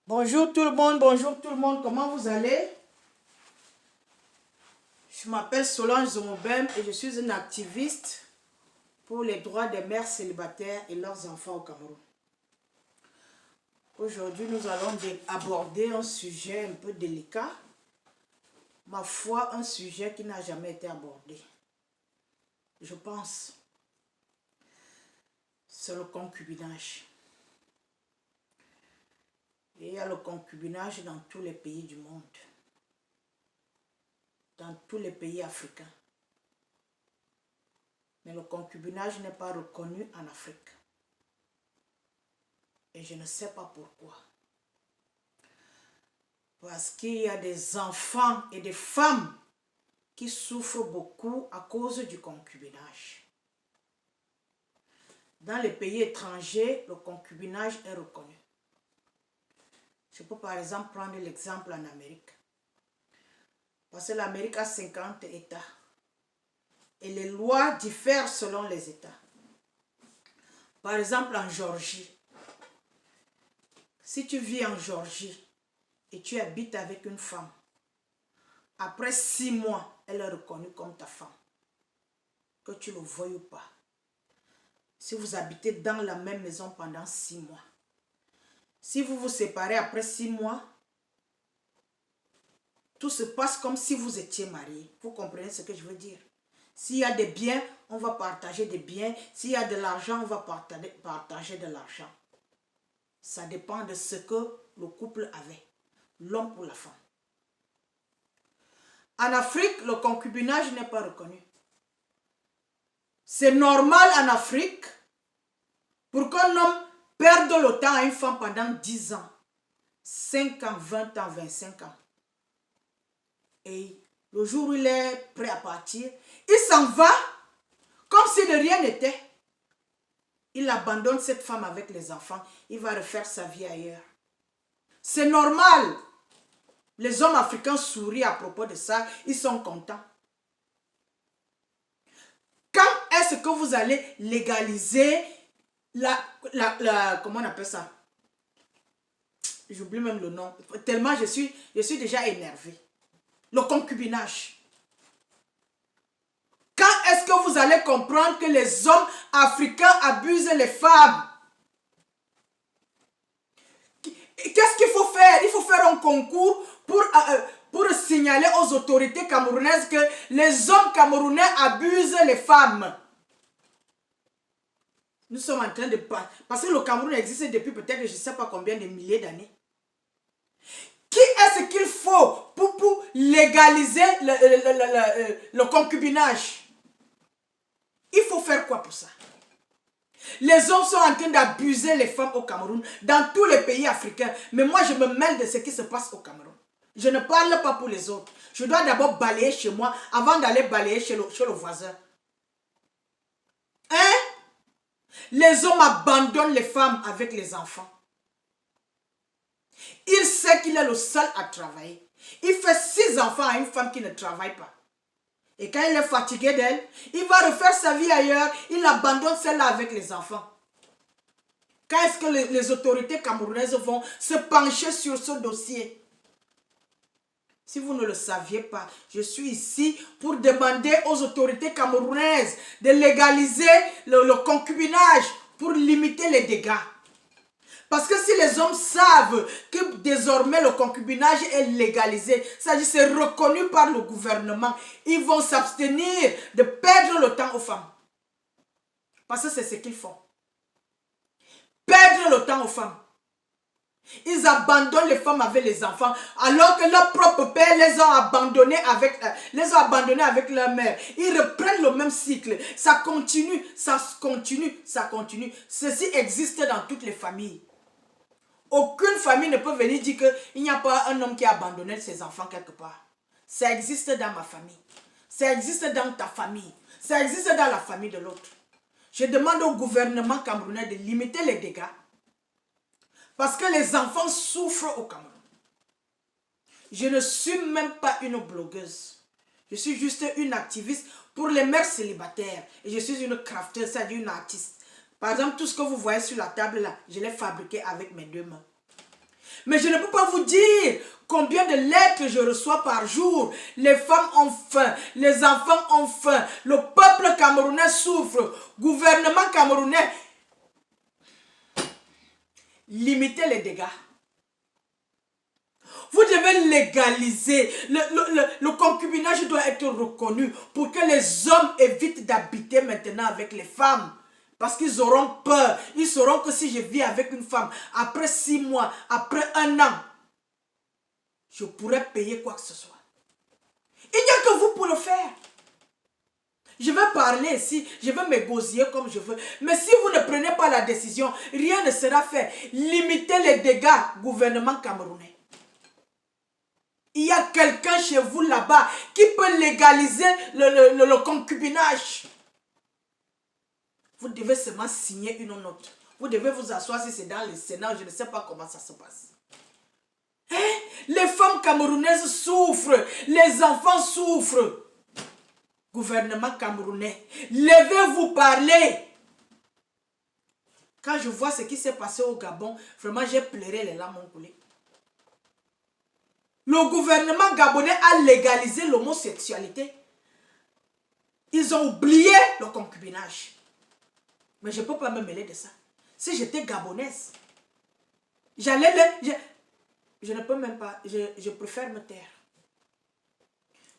Bonjour tout le monde, comment vous allez? Je m'appelle Solange Zomobem et je suis une activiste pour les droits des mères célibataires et leurs enfants au Cameroun. Aujourd'hui, nous allons aborder un sujet un peu délicat, ma foi, un sujet qui n'a jamais été abordé. Je pense, c'est le concubinage. Et il y a le concubinage dans tous les pays du monde, dans tous les pays africains. Mais le concubinage n'est pas reconnu en Afrique. Et je ne sais pas pourquoi. Parce qu'il y a des enfants et des femmes qui souffrent beaucoup à cause du concubinage. Dans les pays étrangers, le concubinage est reconnu. Je peux par exemple prendre l'exemple en Amérique. Parce que l'Amérique a 50 États. Et les lois diffèrent selon les États. Par exemple en Géorgie. Si tu vis en Géorgie et tu habites avec une femme, après 6 mois, elle est reconnue comme ta femme. Que tu le veuilles ou pas. Si vous habitez dans la même maison pendant 6 mois. Si vous vous séparez après 6 mois, tout se passe comme si vous étiez mariés. Vous comprenez ce que je veux dire? S'il y a des biens, on va partager des biens. S'il y a de l'argent, on va partager de l'argent. Ça dépend de ce que le couple avait. L'homme pour la femme. En Afrique, le concubinage n'est pas reconnu. C'est normal en Afrique pour qu'un homme perde le temps à une femme pendant 10 ans, 5 ans, 20 ans, 25 ans. Et le jour où il est prêt à partir, il s'en va comme si de rien n'était. Il abandonne cette femme avec les enfants. Il va refaire sa vie ailleurs. C'est normal. Les hommes africains sourient à propos de ça. Ils sont contents. Quand est-ce que vous allez légaliser comment on appelle ça? J'oublie même le nom. Tellement je suis déjà énervée. Le concubinage. Quand est-ce que vous allez comprendre que les hommes africains abusent les femmes? Qu'est-ce qu'il faut faire? Il faut faire un concours pour signaler aux autorités camerounaises que les hommes camerounais abusent les femmes. Nous sommes en train de... Parce que le Cameroun existe depuis peut-être je ne sais pas combien de milliers d'années. Qui est-ce qu'il faut pour légaliser le concubinage? Il faut faire quoi pour ça? Les hommes sont en train d'abuser les femmes au Cameroun, dans tous les pays africains. Mais moi, je me mêle de ce qui se passe au Cameroun. Je ne parle pas pour les autres. Je dois d'abord balayer chez moi avant d'aller balayer chez le voisin. Hein? Les hommes abandonnent les femmes avec les enfants. Il sait qu'il est le seul à travailler. Il fait 6 enfants à une femme qui ne travaille pas. Et quand il est fatigué d'elle, il va refaire sa vie ailleurs. Il abandonne celle-là avec les enfants. Quand est-ce que les autorités camerounaises vont se pencher sur ce dossier? Si vous ne le saviez pas, je suis ici pour demander aux autorités camerounaises de légaliser le concubinage pour limiter les dégâts. Parce que si les hommes savent que désormais le concubinage est légalisé, c'est reconnu par le gouvernement, ils vont s'abstenir de perdre le temps aux femmes. Parce que c'est ce qu'ils font. Perdre le temps aux femmes. Ils abandonnent les femmes avec les enfants, alors que leurs propres pères les ont abandonnés avec leur mère. Ils reprennent le même cycle. Ça continue, ça continue, ça continue. Ceci existe dans toutes les familles. Aucune famille ne peut venir dire qu'il n'y a pas un homme qui a abandonné ses enfants quelque part. Ça existe dans ma famille. Ça existe dans ta famille. Ça existe dans la famille de l'autre. Je demande au gouvernement camerounais de limiter les dégâts. Parce que les enfants souffrent au Cameroun. Je ne suis même pas une blogueuse. Je suis juste une activiste pour les mères célibataires. Et je suis une crafteuse, c'est-à-dire une artiste. Par exemple, tout ce que vous voyez sur la table là, je l'ai fabriqué avec mes 2 mains. Mais je ne peux pas vous dire combien de lettres je reçois par jour. Les femmes ont faim, les enfants ont faim, le peuple camerounais souffre, gouvernement camerounais. Limitez les dégâts. Vous devez légaliser. Le concubinage doit être reconnu pour que les hommes évitent d'habiter maintenant avec les femmes. Parce qu'ils auront peur. Ils sauront que si je vis avec une femme, après 6 mois, après 1 an, je pourrais payer quoi que ce soit. Il n'y a que vous pour le faire. Je vais parler ici, je vais m'égosiller comme je veux. Mais si vous ne prenez pas la décision, rien ne sera fait. Limitez les dégâts, gouvernement camerounais. Il y a quelqu'un chez vous là-bas qui peut légaliser le concubinage. Vous devez seulement signer une note. Vous devez vous asseoir si c'est dans le Sénat. Je ne sais pas comment ça se passe. Hein? Les femmes camerounaises souffrent. Les enfants souffrent. Gouvernement camerounais, levez-vous, parlez. Quand je vois ce qui s'est passé au Gabon, vraiment j'ai pleuré, les larmes ont coulé. Le gouvernement gabonais a légalisé l'homosexualité. Ils ont oublié le concubinage. Mais je ne peux pas me mêler de ça. Si j'étais gabonaise, j'allais le... Je ne peux même pas, je préfère me taire.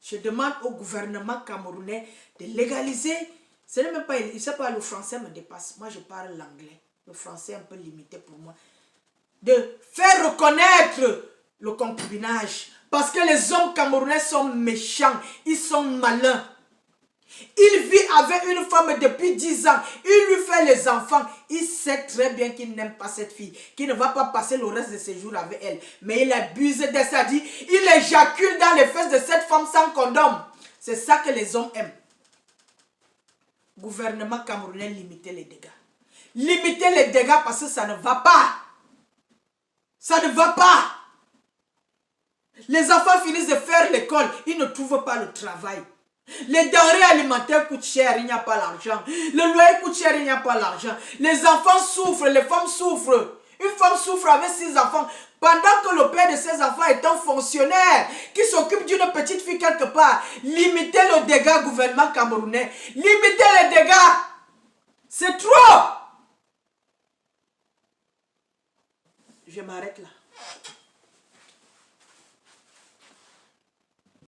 Je demande au gouvernement camerounais de légaliser. Ce n'est même pas, il ne sait pas, le français me dépasse. Moi, je parle l'anglais. Le français est un peu limité pour moi. De faire reconnaître le concubinage. Parce que les hommes camerounais sont méchants. Ils sont malins. Il vit avec une femme depuis 10 ans. Il lui fait les enfants. Il sait très bien qu'il n'aime pas cette fille. Qu'il ne va pas passer le reste de ses jours avec elle. Mais il abuse de sa vie. Il éjacule dans les fesses de cette femme sans condom. C'est ça que les hommes aiment. Gouvernement camerounais, limitez les dégâts. Limitez les dégâts parce que ça ne va pas. Ça ne va pas. Les enfants finissent de faire l'école. Ils ne trouvent pas le travail. Les denrées alimentaires coûtent cher, il n'y a pas l'argent. Le loyer coûte cher, il n'y a pas l'argent. Les enfants souffrent, les femmes souffrent. Une femme souffre avec 6 enfants. Pendant que le père de ses enfants est un fonctionnaire qui s'occupe d'une petite fille quelque part. Limitez le dégât, gouvernement camerounais. Limitez les dégâts. C'est trop. Je m'arrête là.